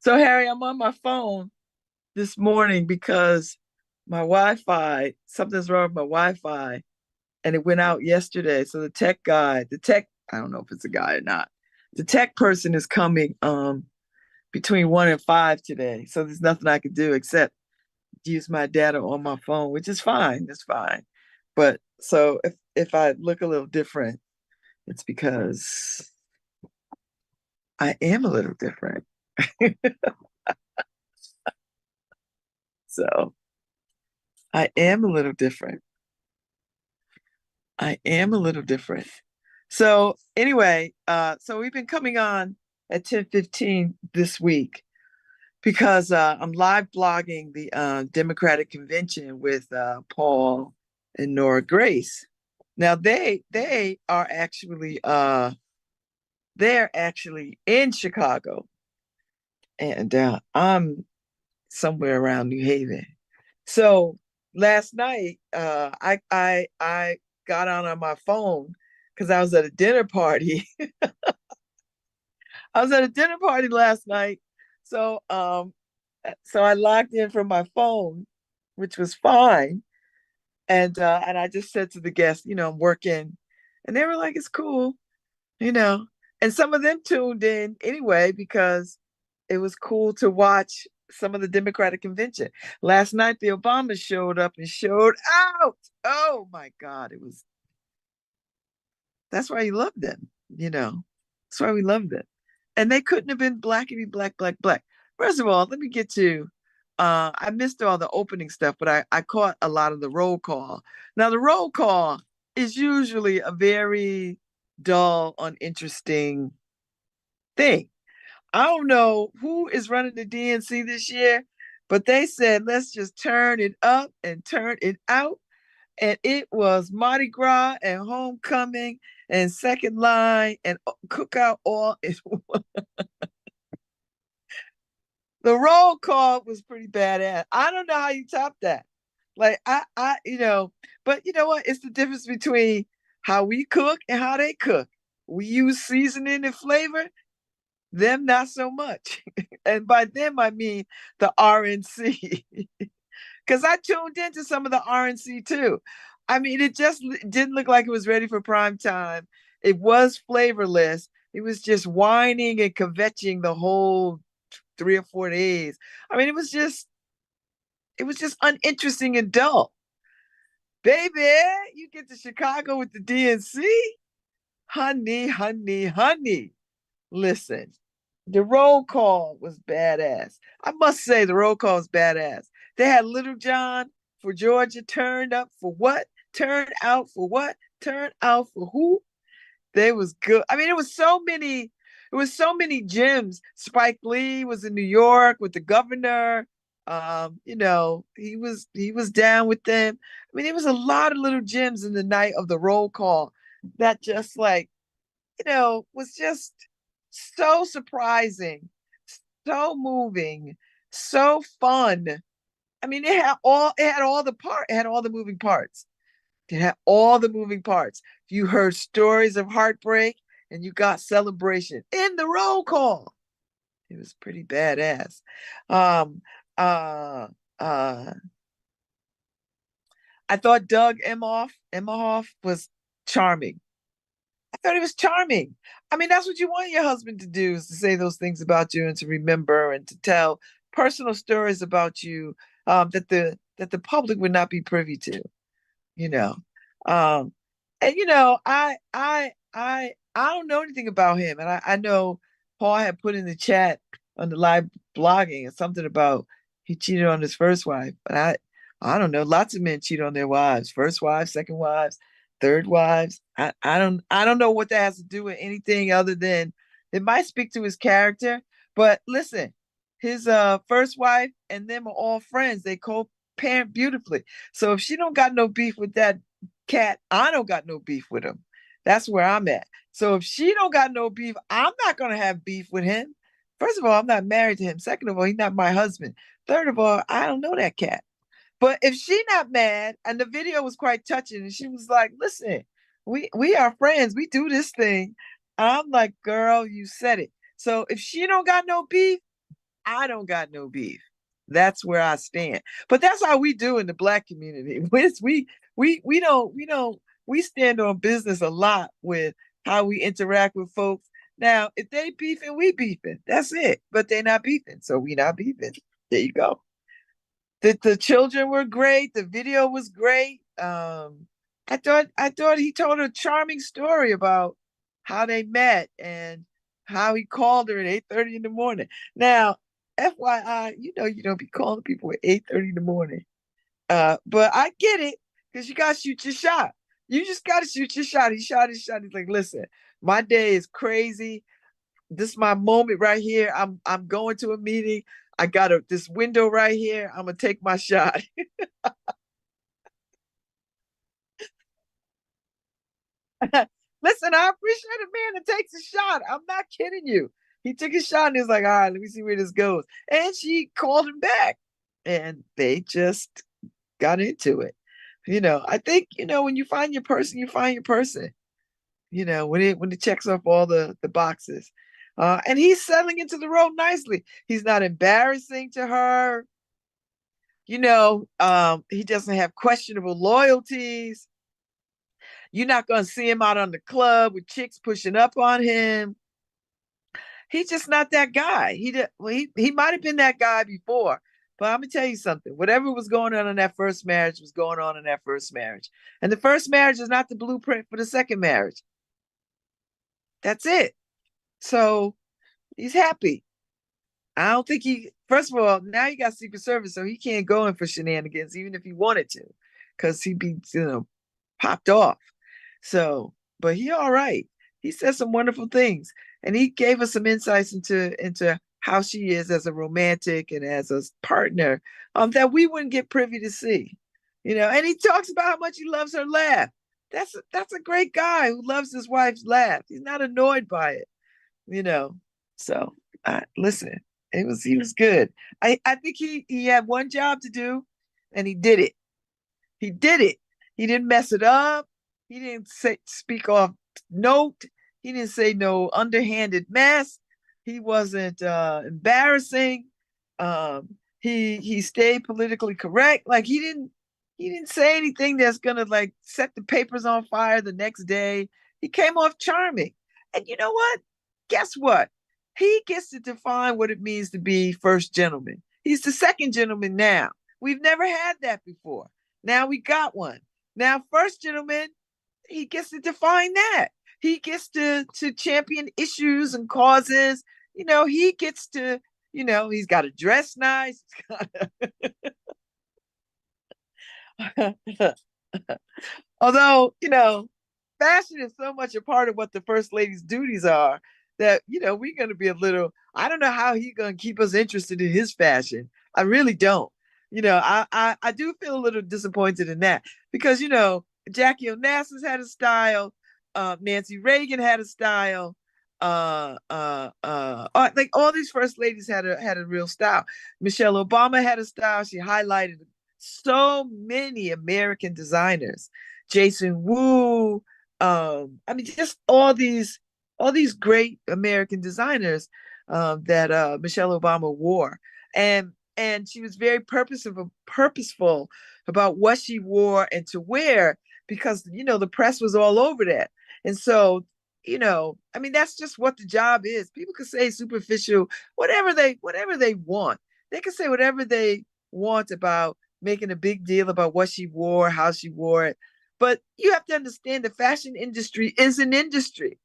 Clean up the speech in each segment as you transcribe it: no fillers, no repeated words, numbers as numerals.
So, Harry, I'm on my phone this morning because my Wi-Fi, something's wrong with my Wi-Fi, and it went out yesterday. So I don't know if it's a guy or not. The tech person is coming between 1 and 5 today. So there's nothing I can do except use my data on my phone, which is fine. It's fine. But so if I look a little different, it's because I am a little different. So I am a little different. I am a little different. So anyway, so we've been coming on at 10:15 this week because I'm live blogging the Democratic Convention with Paul and Nora Grace. Now they are actually they're actually in Chicago, and I'm somewhere around New Haven. So last night, I got on my phone because I was at a dinner party. I was at a dinner party last night, so so I logged in from my phone, which was fine, and I just said to the guests, I'm working, and they were like, "It's cool," you know, and some of them tuned in anyway because it was cool to watch some of the Democratic convention. Last night, the Obamas showed up and showed out. Oh my God, that's why you love them, That's why we love them. And they couldn't have been blackity black, black, black. First of all, let me get to I missed all the opening stuff, but I caught a lot of the roll call. Now the roll call is usually a very dull, uninteresting thing. I don't know who is running the DNC this year, but they said, let's just turn it up and turn it out. And it was Mardi Gras and homecoming and second line and cookout all in one. The roll call was pretty badass. I don't know how you top that. Like but you know what? It's the difference between how we cook and how they cook. We use seasoning and flavor, them not so much. And by them I mean the RNC. Because I tuned into some of the RNC too. I mean, it just didn't look like it was ready for prime time. It was flavorless. It was just whining and kvetching the whole 3 or 4 days. I mean, it was just uninteresting and dull. Baby, you get to Chicago with the DNC, honey, honey, honey. Listen, the roll call was badass. I must say, the roll call was badass. They had Little John for Georgia turned up for what? Turned out for what? Turned out for who? They was good. I mean, it was so many gems. Spike Lee was in New York with the governor. He was down with them. I mean, there was a lot of little gems in the night of the roll call that just like, was just so surprising, so moving, so fun. I mean, it had all the moving parts. It had all the moving parts. You heard stories of heartbreak and you got celebration in the roll call. It was pretty badass. Um, uh, uh, I thought Doug Emhoff was charming. I thought he was charming. I mean, that's what you want your husband to do, is to say those things about you and to remember and to tell personal stories about you, that the public would not be privy to, you know. Um, and I don't know anything about him, and I know Paul had put in the chat on the live blogging something about he cheated on his first wife, but I don't know. Lots of men cheat on their wives, first wives, second wives, third wives. I don't know what that has to do with anything other than it might speak to his character. But listen, his first wife and them are all friends. They co-parent beautifully. So if she don't got no beef with that cat, I don't got no beef with him. That's where I'm at. So if she don't got no beef, I'm not gonna have beef with him. First of all, I'm not married to him. Second of all, he's not my husband. Third of all, I don't know that cat. But if she not mad, and the video was quite touching, and she was like, "Listen, we are friends. We do this thing." I'm like, "Girl, you said it." So if she don't got no beef, I don't got no beef. That's where I stand. But that's how we do in the Black community. We stand on business a lot with how we interact with folks. Now, if they beefing, we beefing. That's it. But they not beefing, so we not beefing. There you go. The children were great. The video was great. I thought he told a charming story about how they met and how he called her at 8:30 in the morning. Now, FYI, you don't be calling people at 8:30 in the morning. But I get it because you gotta shoot your shot. You just gotta shoot your shot. He shot his shot. He's like, listen, my day is crazy. This is my moment right here. I'm going to a meeting. I got this window right here. I'm gonna take my shot. Listen, I appreciate a man that takes a shot. I'm not kidding you. He took a shot and he's like, all right, let me see where this goes. And she called him back. And they just got into it. I think, when you find your person, you find your person. When it checks off all the boxes. And he's settling into the role nicely. He's not embarrassing to her. He doesn't have questionable loyalties. You're not going to see him out on the club with chicks pushing up on him. He's just not that guy. He might have been that guy before, but I'm gonna tell you something. Whatever was going on in that first marriage was going on in that first marriage, and the first marriage is not the blueprint for the second marriage. That's it. So he's happy. I don't think he. First of all, now he got Secret Service, so he can't go in for shenanigans, even if he wanted to, because he'd be, popped off. So, but he all right. He said some wonderful things, and he gave us some insights into how she is as a romantic and as a partner, that we wouldn't get privy to see. And he talks about how much he loves her laugh. That's a great guy who loves his wife's laugh. He's not annoyed by it. you know. So listen, he was good. I think he had one job to do, and he did it. He did it. He didn't mess it up. He didn't speak off note. He didn't say no underhanded mess. He wasn't embarrassing. He stayed politically correct. Like he didn't say anything that's gonna like set the papers on fire the next day. He came off charming. And you know what? Guess what? He gets to define what it means to be first gentleman. He's the second gentleman now. We've never had that before. Now we got one. Now, first gentleman, he gets to define that. He gets to champion issues and causes. He gets to, he's got to dress nice. Although, fashion is so much a part of what the first lady's duties are that, we're going to be a little, I don't know how he's going to keep us interested in his fashion. I really don't. I do feel a little disappointed in that because, Jackie Onassis had a style. Nancy Reagan had a style. Like all these first ladies had a real style. Michelle Obama had a style. She highlighted so many American designers. Jason Wu. Just all these great American designers that Michelle Obama wore, and she was very purposeful about what she wore and to wear because the press was all over that, and so that's just what the job is. People can say superficial, whatever they want. They can say whatever they want about making a big deal about what she wore, how she wore it. But you have to understand the fashion industry is an industry.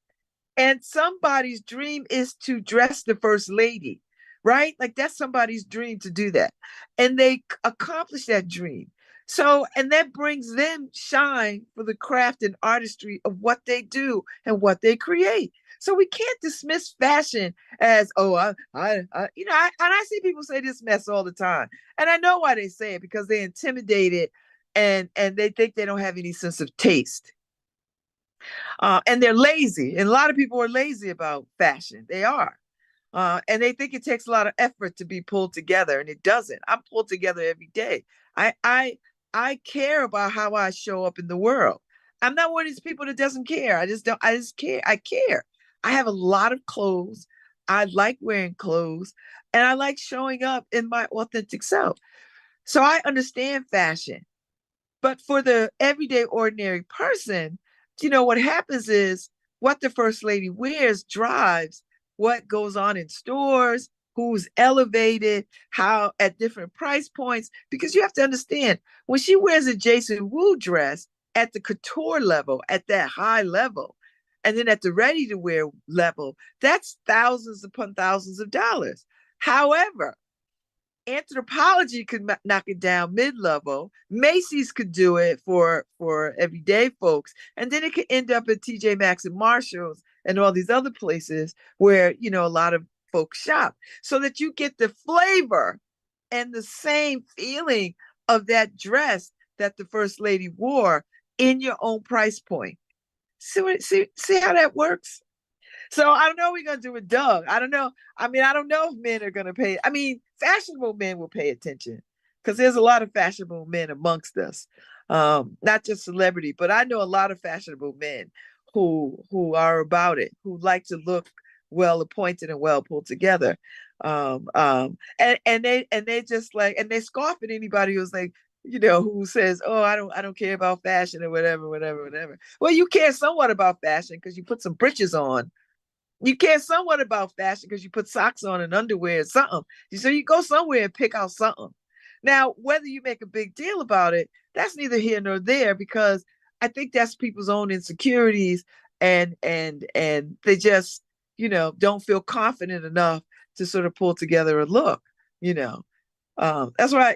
And somebody's dream is to dress the first lady, right? Like that's somebody's dream to do that. And they accomplish that dream. So, and that brings them shine for the craft and artistry of what they do and what they create. So we can't dismiss fashion as, oh, and I see people say this mess all the time. And I know why they say it because they're intimidated and they think they don't have any sense of taste. And they're lazy. And a lot of people are lazy about fashion. They are. And they think it takes a lot of effort to be pulled together, and it doesn't. I'm pulled together every day. I care about how I show up in the world. I'm not one of these people that doesn't care. I just don't. I just care. I care. I have a lot of clothes. I like wearing clothes and I like showing up in my authentic self. So I understand fashion. But for the everyday ordinary person, what happens is what the first lady wears drives what goes on in stores, who's elevated, how at different price points. Because you have to understand, when she wears a Jason Wu dress at the couture level, at that high level, and then at the ready to wear level, that's thousands upon thousands of dollars. However, Anthropology could knock it down mid-level. Macy's could do it for everyday folks, and then it could end up at TJ Maxx and Marshalls and all these other places where a lot of folks shop, so that you get the flavor and the same feeling of that dress that the first lady wore in your own price point. See how that works? So I don't know what we're gonna do with Doug. I don't know. I mean, I don't know if men are gonna pay. I mean, fashionable men will pay attention because there's a lot of fashionable men amongst us. Not just celebrity, but I know a lot of fashionable men who are about it, who like to look well appointed and well pulled together. And they just like, and they scoff at anybody who's like, who says, "Oh, I don't care about fashion," or whatever, whatever, whatever. Well, you care somewhat about fashion because you put some britches on. You care somewhat about fashion because you put socks on and underwear or something. So you go somewhere and pick out something. Now, whether you make a big deal about it, that's neither here nor there, because I think that's people's own insecurities, and they just, don't feel confident enough to sort of pull together a look, you know. That's why,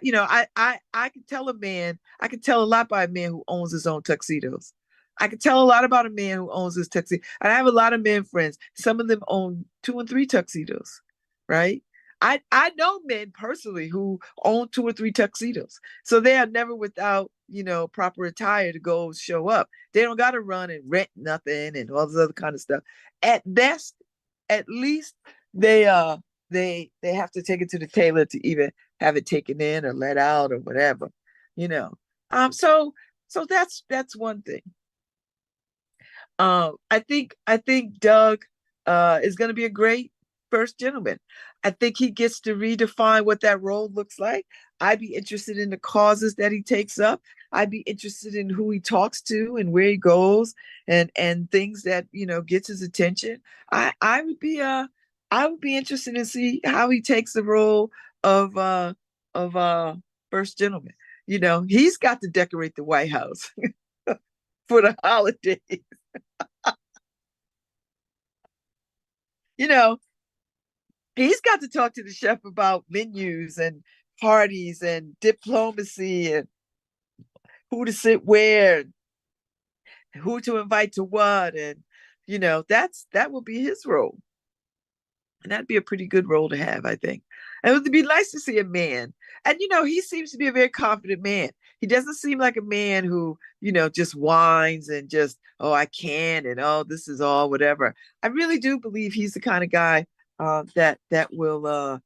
I can tell a man, I can tell a lot by a man who owns his own tuxedos. I can tell a lot about a man who owns his tuxedo. And I have a lot of men friends. Some of them own 2 and 3 tuxedos, right? I know men personally who own 2 or 3 tuxedos. So they are never without, proper attire to go show up. They don't got to run and rent nothing and all this other kind of stuff. At best, at least they have to take it to the tailor to even have it taken in or let out or whatever, you know. So that's one thing. I think Doug is going to be a great first gentleman. I think he gets to redefine what that role looks like. I'd be interested in the causes that he takes up. I'd be interested in who he talks to and where he goes, and things that gets his attention. I would be interested in see how he takes the role of first gentleman. He's got to decorate the White House for the holidays. you know, he's got to talk to the chef about menus and parties and diplomacy and who to sit where, and who to invite to what, and that will be his role, and that'd be a pretty good role to have, I think. And it would be nice to see a man, and he seems to be a very confident man. He doesn't seem like a man who just whines and just, oh, I can't, and oh, this is all whatever. I really do believe he's the kind of guy that will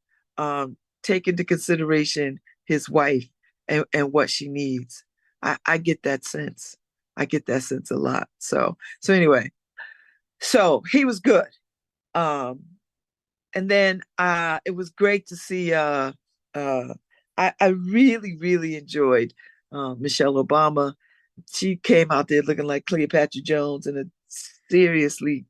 take into consideration his wife and what she needs. I get that sense. I get that sense a lot. So anyway, so he was good. Um, and then it was great to see. I really, really enjoyed Michelle Obama. She came out there looking like Cleopatra Jones in a seriously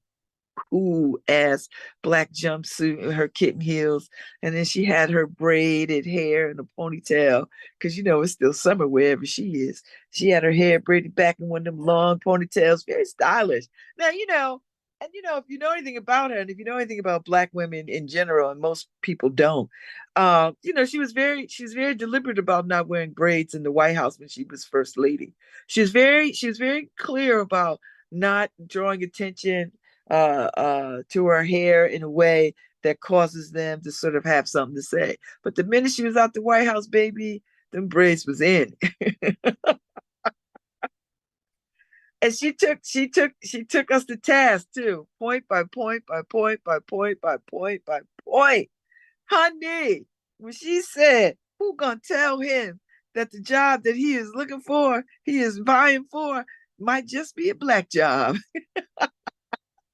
cool ass black jumpsuit and her kitten heels, and then she had her braided hair in a ponytail, because it's still summer wherever she is. She had her hair braided back in one of them long ponytails, very stylish. Now if you know anything about her, and if you know anything about black women in general, and most people don't, she was very deliberate about not wearing braids in the White House when she was first lady. She was very clear about not drawing attention to her hair in a way that causes them to sort of have something to say. But the minute she was out the White House, baby, them braids was in. And she took us to task too, point by point by point by point by point by point. Honey, when she said, who gonna tell him that the job that he is looking for, he is vying for, might just be a black job.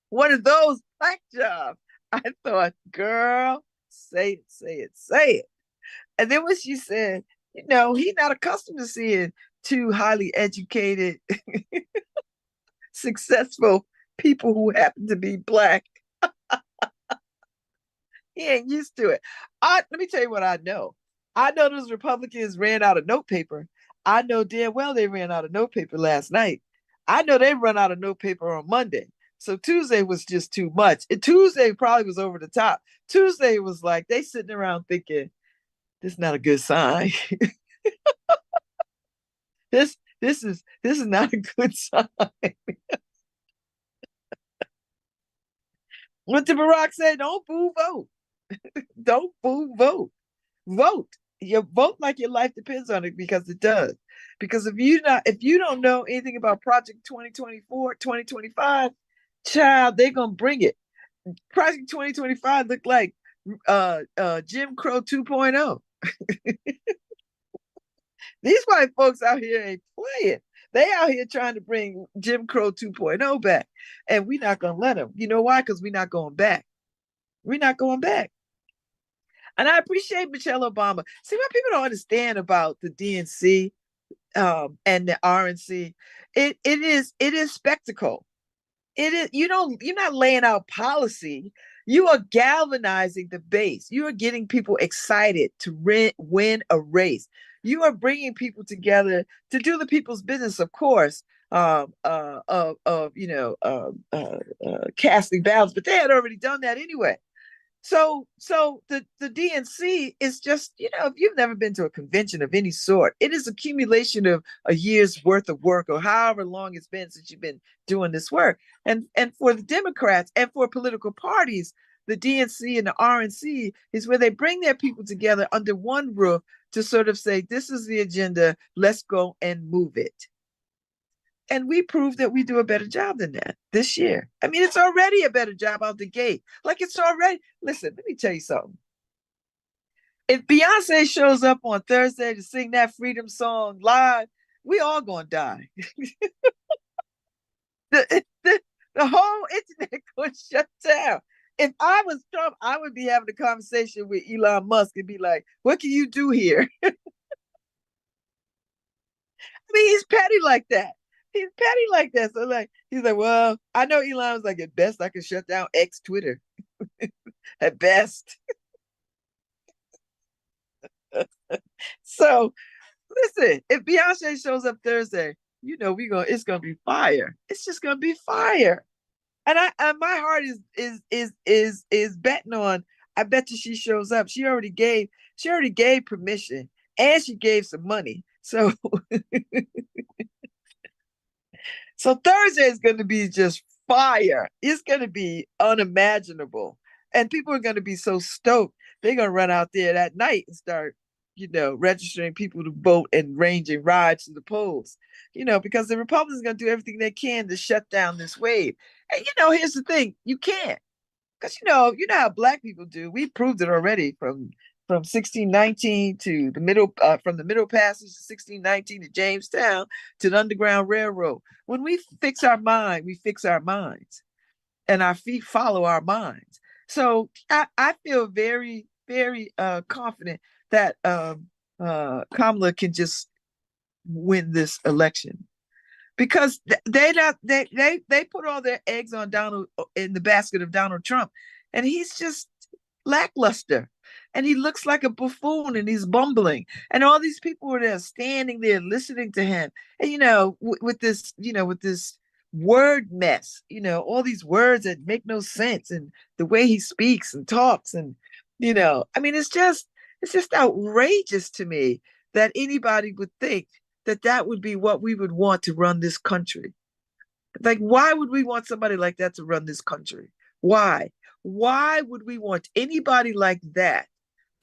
One of those black jobs. I thought, girl, say it, say it, say it. And then when she said, he's not accustomed to seeing two highly educated, successful people who happen to be Black. He ain't used to it. Let me tell you what I know. I know those Republicans ran out of note paper. I know damn well they ran out of note paper last night. I know they run out of note paper on Monday. So Tuesday was just too much. And Tuesday probably was over the top. Tuesday was like they sitting around thinking, this is not a good sign. this is not a good sign. What did Barack say? Don't boo vote. Don't boo vote. Vote. You vote like your life depends on it, because it does. Because if you don't know anything about Project 2024, 2025, child, they're gonna bring it. Project 2025 looked like Jim Crow 2.0. These white folks out here ain't playing. They out here trying to bring Jim Crow 2.0 back. And we're not gonna let them. You know why? Because we're not going back. We're not going back. And I appreciate Michelle Obama. See, what people don't understand about the DNC and the RNC, it is spectacle. It is, you're not laying out policy. You are galvanizing the base. You are getting people excited to win a race. You are bringing people together to do the people's business, of course, casting ballots, but they had already done that anyway. So the DNC is just, if you've never been to a convention of any sort, it is accumulation of a year's worth of work, or however long it's been since you've been doing this work. And for the Democrats and for political parties, the DNC and the RNC is where they bring their people together under one roof to sort of say, this is the agenda, let's go and move it. And we proved that we do a better job than that this year. I mean, it's already a better job out the gate. Like, it's already, listen, let me tell you something. If Beyonce shows up on Thursday to sing that freedom song live, we all gonna die. The whole internet gonna shut down. If I was Trump, I would be having a conversation with Elon Musk and be like, what can you do here? I mean, he's petty like that. He's petty like that. So like, he's like, well, I know Elon was like, at best I can shut down X Twitter. At best. So listen, if Beyonce shows up Thursday, it's gonna be fire. It's just gonna be fire. And my heart is betting on, I bet you she shows up. She already gave permission, and she gave some money. So so Thursday is going to be just fire. It's going to be unimaginable. And people are going to be so stoked. They're going to run out there that night and start, registering people to vote and ranging rides to the polls, because the Republicans are going to do everything they can to shut down this wave. And, here's the thing. You can't. Because, you know how Black people do. We proved it already from 1619 to the middle, from the Middle Passage to 1619 to Jamestown to the Underground Railroad. When we fix our mind, we fix our minds, and our feet follow our minds. So I feel very, very confident that Kamala can just win this election, because they put all their eggs on Donald, in the basket of Donald Trump, and he's just lackluster, and he looks like a buffoon, and he's bumbling, and all these people are there standing there listening to him, and with this word mess, all these words that make no sense, and the way he speaks and talks, and I mean, it's just outrageous to me that anybody would think that would be what we would want to run this country. Like, why would we want somebody like that to run this country? Why would we want anybody like that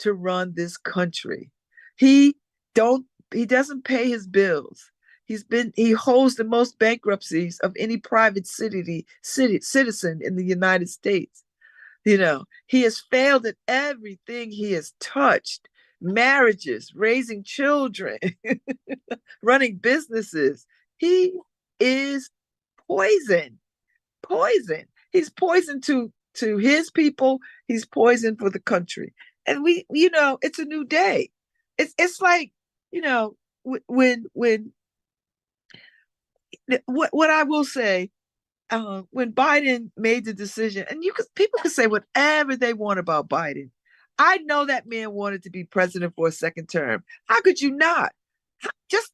to run this country? He doesn't pay his bills. He holds the most bankruptcies of any private citizen in the United States. He has failed at everything he has touched: marriages, raising children, running businesses. He is poison. He's poison to to his people, he's poison for the country. And it's a new day. It's like, when what I will say, when Biden made the decision, and people could say whatever they want about Biden. I know that man wanted to be president for a second term. How could you not? Just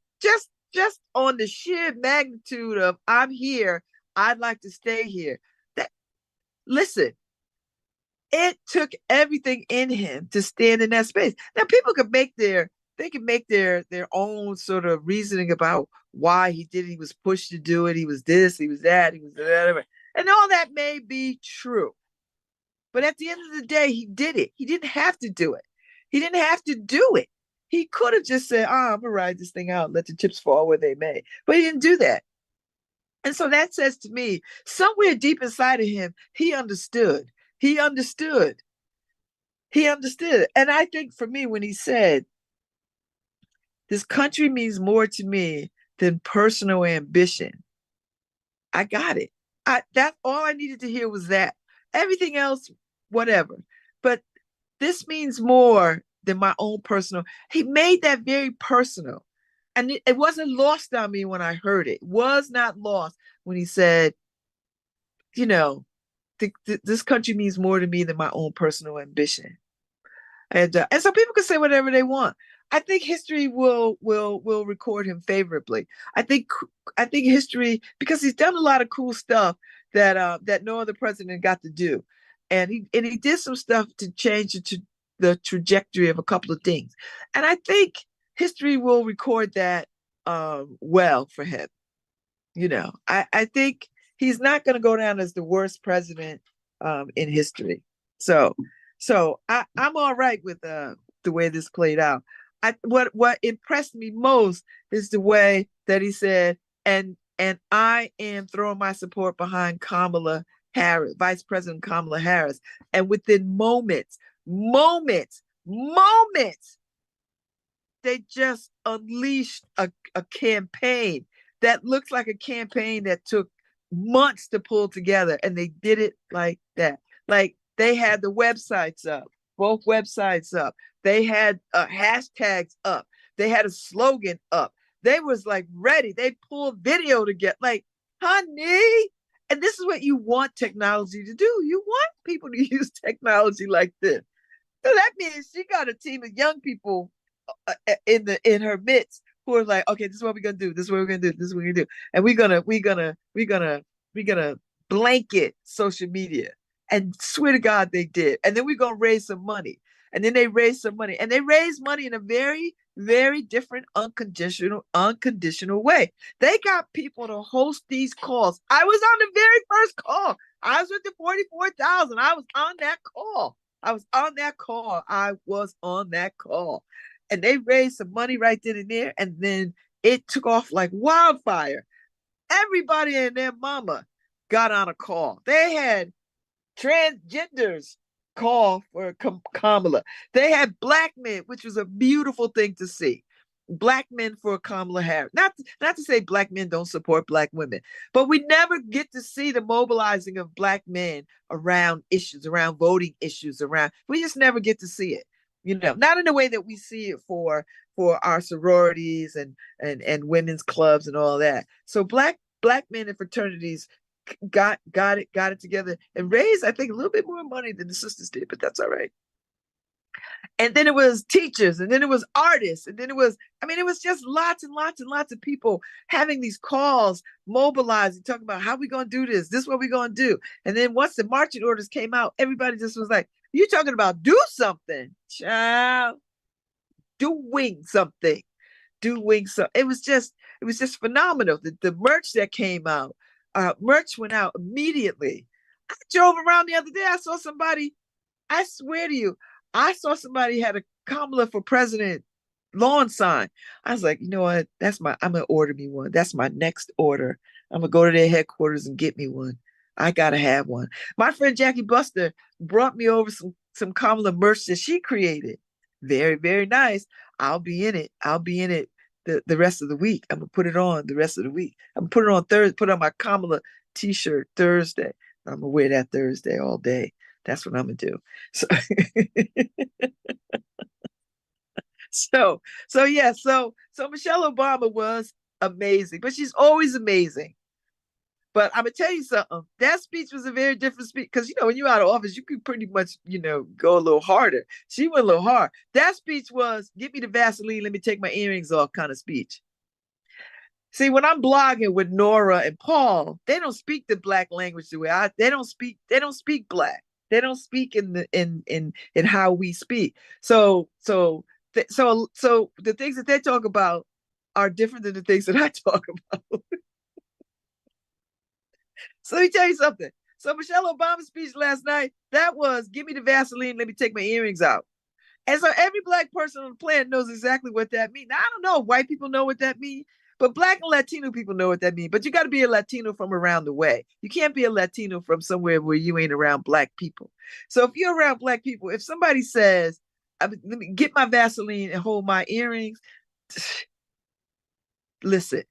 on the sheer magnitude of I'm here, I'd like to stay here. That Listen, it took everything in him to stand in that space. Now people could make their own sort of reasoning about why he did it. He was pushed to do it. He was this, he was that, he was whatever. And all that may be true. But at the end of the day, he did it. He didn't have to do it. He didn't have to do it. He could have just said, I'm going to ride this thing out and let the chips fall where they may. But he didn't do that. And so that says to me, somewhere deep inside of him, he understood. He understood. He understood. And I think for me, when he said, this country means more to me than personal ambition, I got it. That's all I needed to hear was that. Everything else, whatever. But this means more than my own personal. He made that very personal. And it wasn't lost on me when I heard it. It was not lost when he said, this country means more to me than my own personal ambition. And so people can say whatever they want. I think history will record him favorably. I think history, because he's done a lot of cool stuff that no other president got to do, and he did some stuff to change the trajectory of a couple of things, and I think history will record that well for him. I think he's not going to go down as the worst president in history. So I'm all right with the way this played out. What impressed me most is the way that he said, and I am throwing my support behind Kamala Harris, Vice President Kamala Harris. And within moments, they just unleashed a campaign that looks like a campaign that took months to pull together, and they did it like that. Like, they had the websites up, both websites up. They had hashtags up. They had a slogan up. They was like ready. They pulled video to get like, honey. And this is what you want technology to do. You want people to use technology like this. So that means she got a team of young people in her midst who are like, okay, this is what we're gonna do. This is what we're gonna do. This is what we're gonna do. And we're gonna blanket social media. And swear to God, they did. And then we're gonna raise some money. And then they raised some money. And they raised money in a very, very different, unconditional way. They got people to host these calls. I was on the very first call. I was with the 44,000. I was on that call. And they raised some money right then and there. And then it took off like wildfire. Everybody and their mama got on a call. They had transgenders call for Kamala. They had black men, which was a beautiful thing to see. Black men for Kamala Harris. Not to say black men don't support black women, but we never get to see the mobilizing of black men around issues, around voting issues, we just never get to see it. Not in the way that we see it for our sororities and women's clubs and all that. So black men in fraternities got it together and raised, I think, a little bit more money than the sisters did, but that's all right. And then it was teachers, and then it was artists, and then it was just lots and lots and lots of people having these calls, mobilizing, talking about how we gonna do this. This is what we gonna do. And then once the marching orders came out, everybody just was like, "You talking about do something, child? Doing something, doing so." It was just phenomenal. The merch that came out. Merch went out immediately. I drove around the other day. I saw somebody, I swear to you, I saw somebody had a Kamala for President lawn sign. I was like, you know what? I'm going to order me one. That's my next order. I'm going to go to their headquarters and get me one. I got to have one. My friend Jackie Buster brought me over some Kamala merch that she created. Very, very nice. I'll be in it. The rest of the week. I'm gonna put it on the rest of the week. I'm gonna put it on Thursday, put on my Kamala t-shirt Thursday. I'm gonna wear that Thursday all day. That's what I'm gonna do. So, so, so Michelle Obama was amazing, but she's always amazing. But I'm gonna tell you something. That speech was a very different speech because when you're out of office, you can pretty much go a little harder. She went a little hard. That speech was, "Give me the Vaseline, let me take my earrings off" kind of speech. See, when I'm blogging with Nora and Paul, they don't speak the black language the way I. They don't speak. They don't speak black. They don't speak in how we speak. So the things that they talk about are different than the things that I talk about. So let me tell you something. So Michelle Obama's speech last night, that was, "Give me the Vaseline, let me take my earrings out." And so every black person on the planet knows exactly what that means. Now, I don't know if white people know what that means, but black and Latino people know what that means. But you got to be a Latino from around the way. You can't be a Latino from somewhere where you ain't around black people. So if you're around black people, if somebody says, "Let me get my Vaseline and hold my earrings," listen,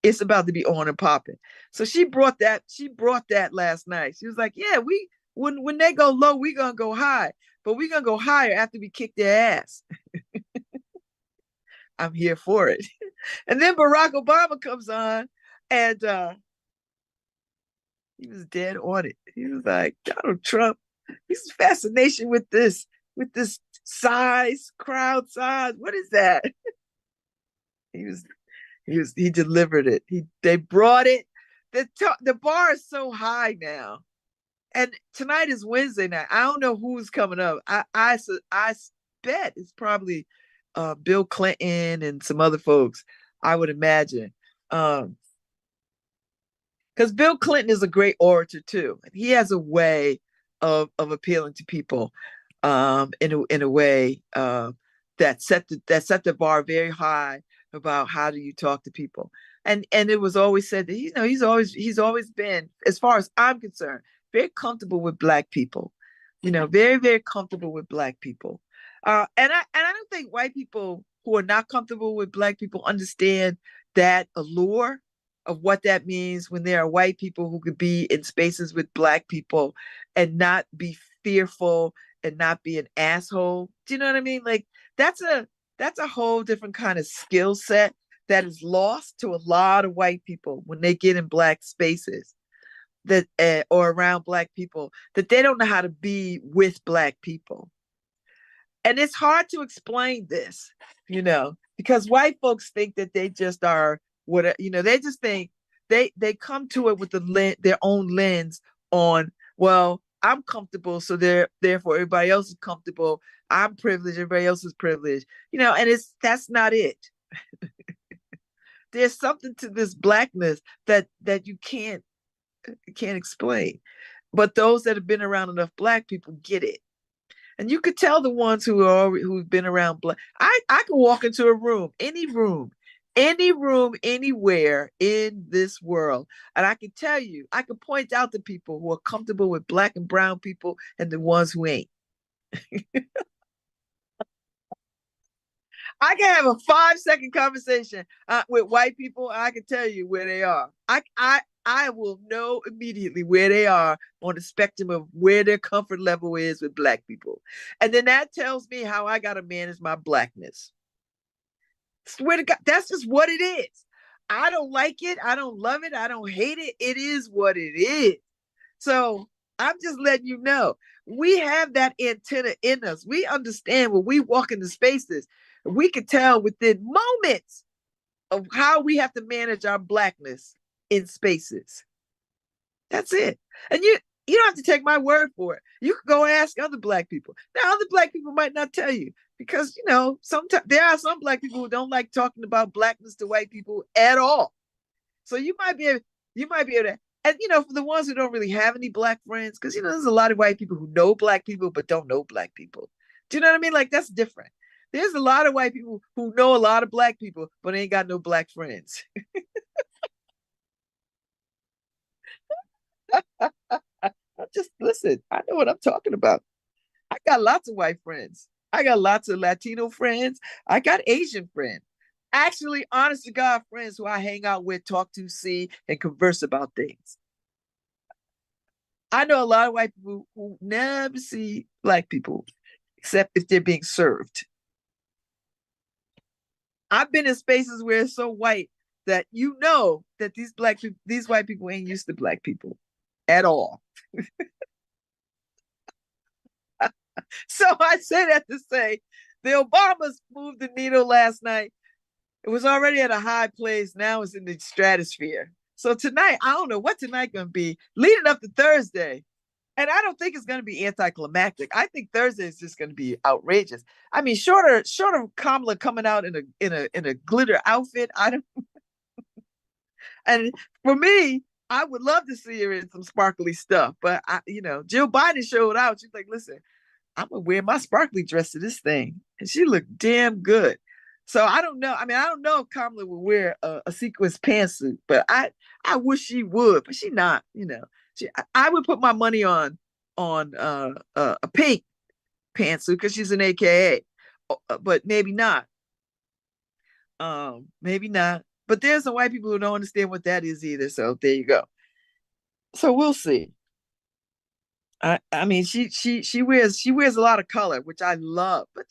it's about to be on and popping. So she brought that. She brought that last night. She was like, "Yeah, we when they go low, we gonna go high, but we gonna go higher after we kick their ass." I'm here for it. And then Barack Obama comes on, and he was dead on it. He was like, "Donald Trump, his fascination with this size, crowd size. What is that?" He was he delivered it. They brought it. The bar is so high now. And tonight is Wednesday night. I don't know who's coming up. I bet it's probably Bill Clinton and some other folks, I would imagine. Because Bill Clinton is a great orator too. He has a way of appealing to people in a way that set the bar very high about how do you talk to people. And it was always said that he's always been, as far as I'm concerned, very comfortable with black people. Very, very comfortable with black people. And I don't think white people who are not comfortable with black people understand that allure of what that means when there are white people who could be in spaces with black people and not be fearful and not be an asshole. Do you know what I mean? Like that's a whole different kind of skill set that is lost to a lot of white people when they get in black spaces that or around black people, that they don't know how to be with black people. And it's hard to explain this, because white folks think that they just are what, they just think they come to it with their own lens on, well, I'm comfortable, so therefore everybody else is comfortable. I'm privileged, everybody else is privileged, and that's not it. There's something to this blackness that you can't explain. But those that have been around enough black people get it. And you could tell the ones who've been around black. I could walk into a room, any room, anywhere in this world, and I can tell you, I can point out the people who are comfortable with black and brown people and the ones who ain't. I can have a 5-second conversation with white people, and I can tell you where they are. I will know immediately where they are on the spectrum of where their comfort level is with black people. And then that tells me how I got to manage my blackness. Swear to God, that's just what it is. I don't like it. I don't love it. I don't hate it. It is what it is. So I'm just letting you know, we have that antenna in us. We understand when we walk into spaces, we can tell within moments of how we have to manage our blackness in spaces. That's it. And you don't have to take my word for it. You can go ask other black people. Now, other black people might not tell you because, sometimes there are some black people who don't like talking about blackness to white people at all. So you might be able to, and for the ones who don't really have any black friends, because there's a lot of white people who know black people but don't know black people. Do you know what I mean? Like, that's different. There's a lot of white people who know a lot of black people but ain't got no black friends. Just listen, I know what I'm talking about. I got lots of white friends. I got lots of Latino friends. I got Asian friends. Actually, honest to God, friends who I hang out with, talk to, see, and converse about things. I know a lot of white people who never see black people except if they're being served. I've been in spaces where it's so white that you know that these black people, these white people ain't used to black people at all. So I say that to say the Obamas moved the needle last night. It was already at a high place. Now it's in the stratosphere. So tonight, I don't know what tonight gonna be leading up to Thursday. And I don't think it's going to be anticlimactic. I think Thursday is just going to be outrageous. I mean, short of Kamala coming out in a glitter outfit. I don't. And for me, I would love to see her in some sparkly stuff. But Jill Biden showed out. She's like, listen, I'm gonna wear my sparkly dress to this thing, and she looked damn good. So I don't know. I mean, I don't know if Kamala would wear a sequins pantsuit, but I wish she would. But she not. I would put my money on a pink pantsuit because she's an AKA, but maybe not. Maybe not. But there's some white people who don't understand what that is either. So there you go. So we'll see. I mean she wears a lot of color, which I love. But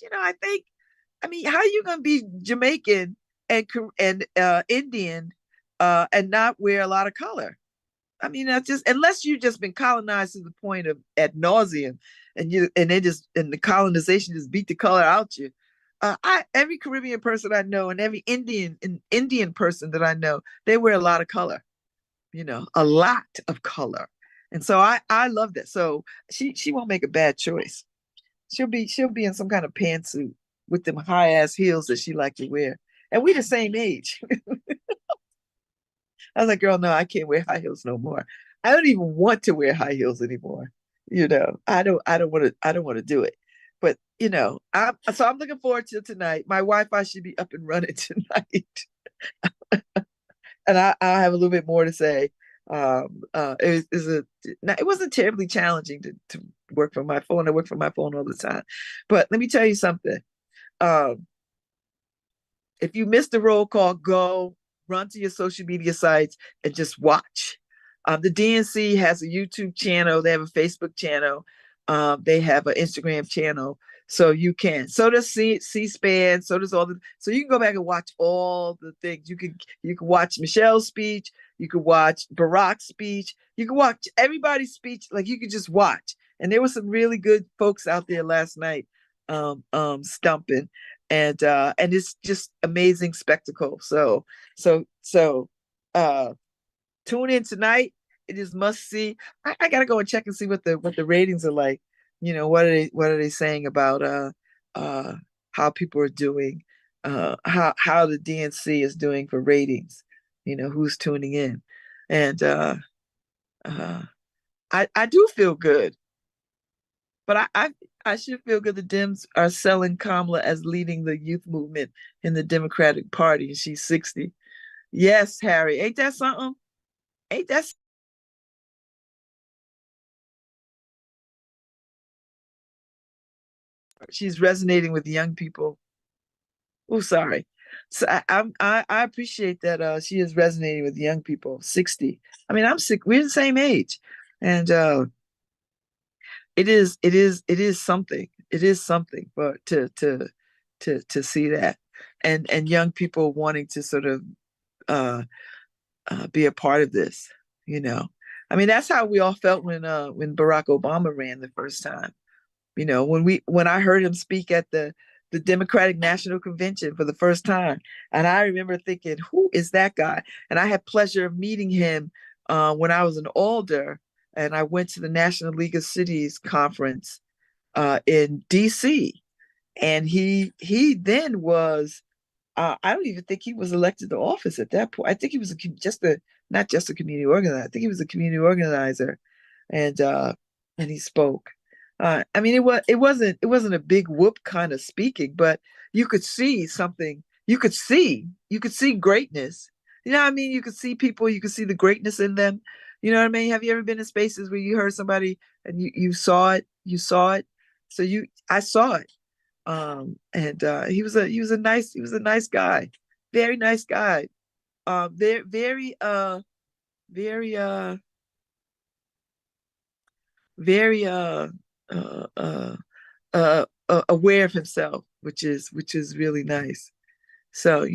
I mean, how are you gonna be Jamaican and Indian and not wear a lot of color? I mean, that's just unless you've just been colonized to the point of ad nauseum, and the colonization just beat the color out you. I Every Caribbean person I know and every Indian person that I know, they wear a lot of color. A lot of color, and so I love that. So she won't make a bad choice. She'll be in some kind of pantsuit with them high ass heels that she like to wear, and we the same age. I was like, girl, no, I can't wear high heels no more. I don't even want to wear high heels anymore. I don't want to do it. But I'm looking forward to tonight. My Wi-Fi should be up and running tonight. And I'll have a little bit more to say. It wasn't terribly challenging to work from my phone. I work from my phone all the time. But let me tell you something. Um, if you missed the roll call, go run to your social media sites and just watch. The DNC has a YouTube channel. They have a Facebook channel. They have an Instagram channel. So you can. So does C-SPAN. So does all the. So you can go back and watch all the things. You can watch Michelle's speech. You can watch Barack's speech. You can watch everybody's speech. Like you could just watch. And there were some really good folks out there last night, stumping, and it's just amazing spectacle. So tune in tonight. It is must see. I gotta go and check and see what the ratings are like. What are they saying about uh how people are doing, how the DNC is doing for ratings, who's tuning in. And uh I do feel good, but I should feel good. The Dems are selling Kamala as leading the youth movement in the Democratic Party, and she's 60. Yes, Harry, ain't that something? Ain't that she's resonating with young people? Oh, sorry. So I appreciate that she is resonating with young people. 60. I mean, I'm sick. We're the same age, and it is something. It is something, but to see that, and young people wanting to sort of uh, be a part of this. You know, I mean, that's how we all felt when Barack Obama ran the first time. When I heard him speak at the Democratic National Convention for the first time, and I remember thinking, who is that guy? And I had pleasure of meeting him when I was an alder, and I went to the National League of Cities conference in D.C. And he then was I don't even think he was elected to office at that point. I think he was just a not just a community organizer. I think he was a community organizer, and uh, and he spoke. I mean, it wasn't a big whoop kind of speaking, but you could see something. You could see greatness. You know what I mean? You could see people. You could see the greatness in them. You know what I mean? Have you ever been in spaces where you heard somebody and you saw it? You saw it. So I saw it, and he was a nice guy, very nice guy, very very very very uh, uh, aware of himself, which is really nice. So,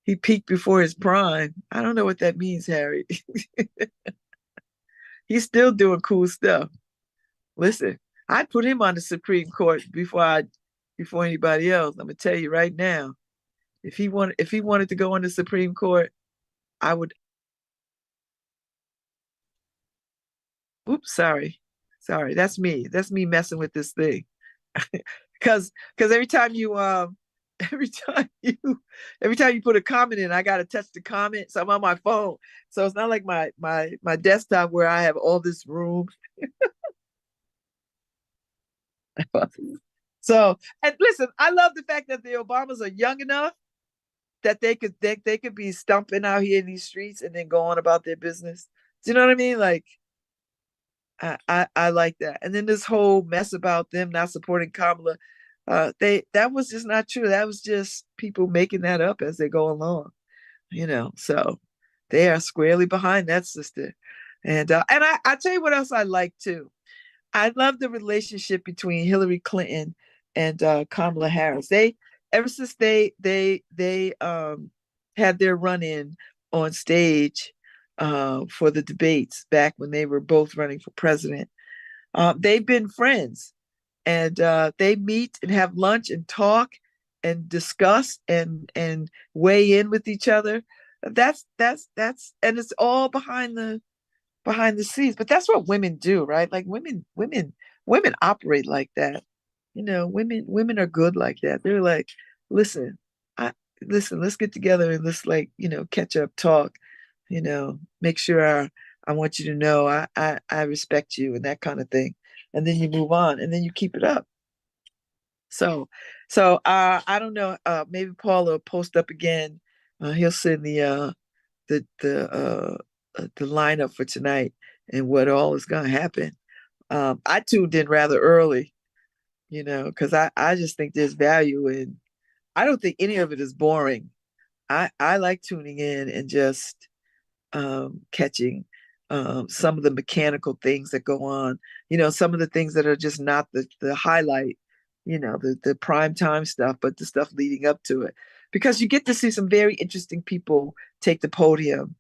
he peaked before his prime. I don't know what that means, Harry. He's still doing cool stuff. Listen, I'd put him on the Supreme Court before anybody else. I'm gonna tell you right now. If he wanted to go on the Supreme Court, I would. Oops, sorry. Sorry. That's me messing with this thing. Because every time you every time you put a comment in, I gotta touch the comment. So I'm on my phone. So it's not like my desktop where I have all this room. So, and listen, I love the fact that the Obamas are young enough that they could be stumping out here in these streets and then go on about their business. Do you know what I mean? Like I like that. And then this whole mess about them not supporting Kamala, that was just not true. That was just people making that up as they go along. So they are squarely behind that sister. And I tell you what else I like too. I love the relationship between Hillary Clinton and Kamala Harris. They ever since they had their run in on stage for the debates back when they were both running for president. They've been friends, and they meet and have lunch and talk and discuss and weigh in with each other. That's and it's all behind the scenes. But that's what women do, right? Like women operate like that. Women are good like that. They're like, listen, I listen, let's get together and let's like, catch up, talk, make sure I want you to know I respect you and that kind of thing. And then you move on and then you keep it up. So I don't know, maybe Paul will post up again. He'll send the lineup for tonight and what all is going to happen. I tuned in rather early, because I just think there's value in. I don't think any of it is boring. I like tuning in and just catching some of the mechanical things that go on. Some of the things that are just not the highlight. The prime time stuff, but the stuff leading up to it, because you get to see some very interesting people take the podium,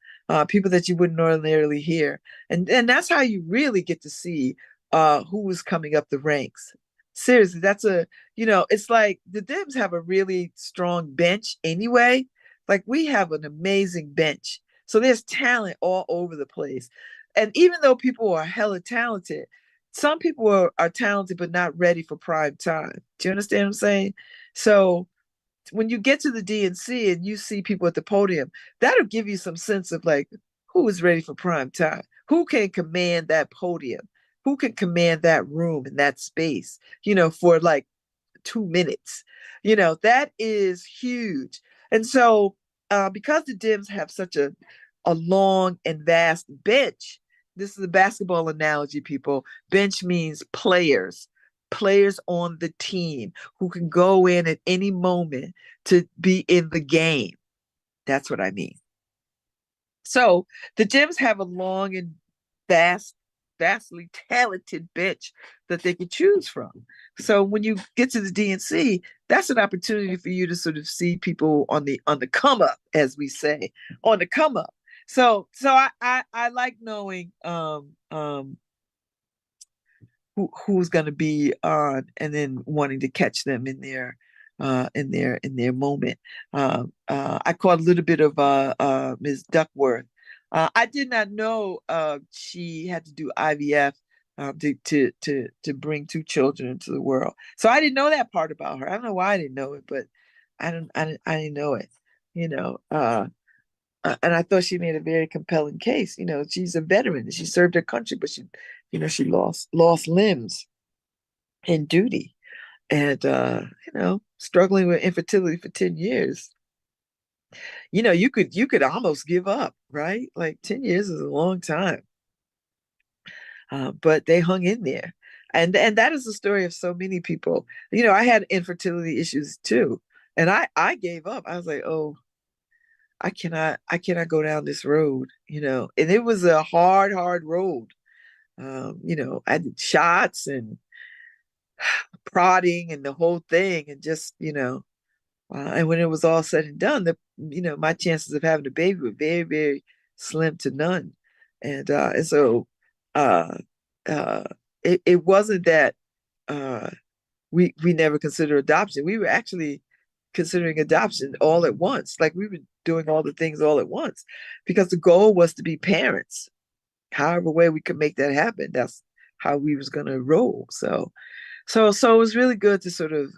people that you wouldn't ordinarily hear, and that's how you really get to see who is coming up the ranks. Seriously, it's like the Dems have a really strong bench anyway. Like we have an amazing bench, so there's talent all over the place. And even though people are hella talented, some people are talented but not ready for prime time. Do you understand what I'm saying? So when you get to the DNC and you see people at the podium, that'll give you some sense of like who is ready for prime time, who can command that podium, who can command that room and that space, for like 2 minutes. That is huge. And so, because the Dems have such a long and vast bench, this is a basketball analogy, people. Bench means players on the team who can go in at any moment to be in the game. That's what I mean. So the Dems have a long and vast, vastly talented bench that they could choose from. So when you get to the DNC, that's an opportunity for you to sort of see people on the come up, as we say, on the come up. So I like knowing who's going to be on, and then wanting to catch them in their moment. I caught a little bit of Ms. Duckworth. I did not know she had to do IVF to bring two children into the world. So I didn't know that part about her. I don't know why I didn't know it, but I didn't know it. You know, and I thought she made a very compelling case. She's a veteran. She served her country, but she lost limbs in duty, and struggling with infertility for 10 years. You could almost give up, right? Like 10 years is a long time, but they hung in there, and that is the story of so many people. I had infertility issues too, and I gave up. I was like, oh, I cannot go down this road, and it was a hard road. I did shots and prodding and the whole thing, and just, and when it was all said and done, my chances of having a baby were very, very slim to none. And so uh, uh, it wasn't that uh, we never considered adoption. We were actually considering adoption all at once. Like we were doing all the things all at once because the goal was to be parents. However way we could make that happen, that's how we was gonna roll. So it was really good to sort of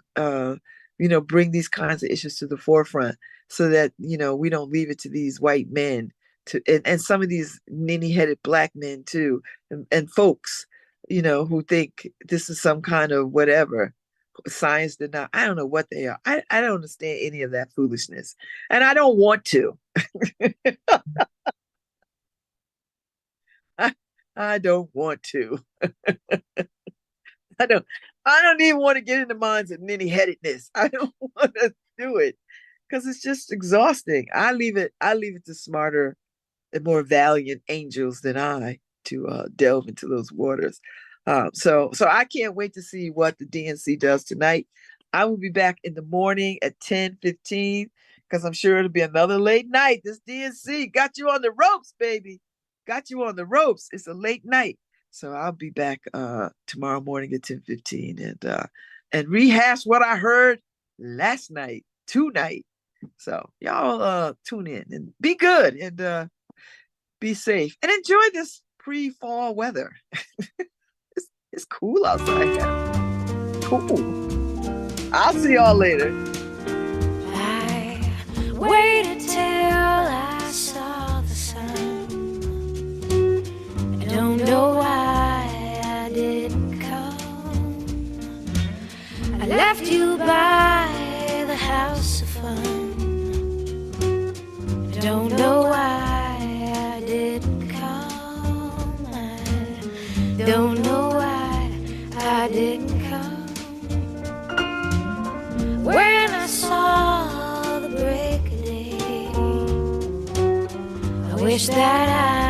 bring these kinds of issues to the forefront so that we don't leave it to these white men and some of these ninny-headed black men too, and folks who think this is some kind of whatever science did not. I don't know what they are. I don't understand any of that foolishness, and I don't want to. I, I don't want to. I don't I don't even want to get in the minds of ninny headedness. I don't want to do it because it's just exhausting. I leave it to smarter and more valiant angels than I to delve into those waters. So I can't wait to see what the DNC does tonight. I will be back in the morning at 10:15 because I'm sure it'll be another late night. This DNC got you on the ropes, baby. Got you on the ropes. It's a late night. So I'll be back tomorrow morning at 10:15 and rehash what I heard last night, tonight. So y'all tune in and be good and be safe and enjoy this pre-fall weather. it's cool outside now. Cool. I'll see y'all later. I waited till I saw the sun. I don't know why I didn't come. I left you by the house of fun. I don't know why I didn't come. I don't know why I didn't come. When I saw the break of day, I wish that I